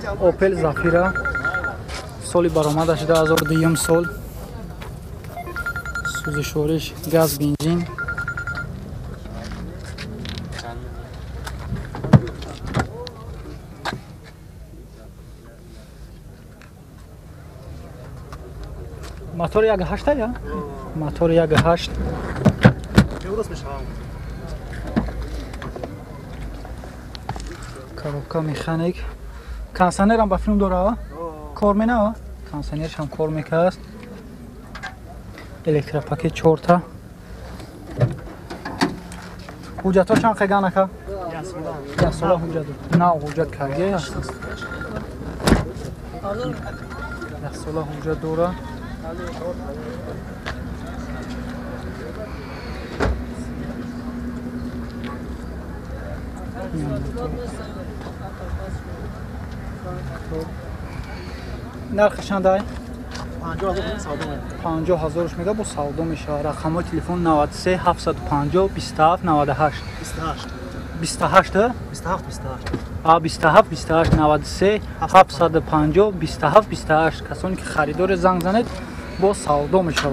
Opel Zafira соли баромадаш 2002 сол. Сӯзишвориш газ бензин. Мотор 1.8 я? Мотор 1.8. Коробка механик. Кондиционер هم با فیلم داره؟ کار می‌کنه؟ کانسنرش هم کار می‌کنه. الکتروپاکت 4 تا. حجتاش هم خیلی نکه؟ یا سولا حجت. نه حجت کردی است. یا سولا حجت داره. نرخش چنده؟ 50,000 میگه با سودا میشه. رقم تلفن 93 750 27 98 28 27 93 750 27 28 کسانی که خریدار زنگ زنید با سودا میشه.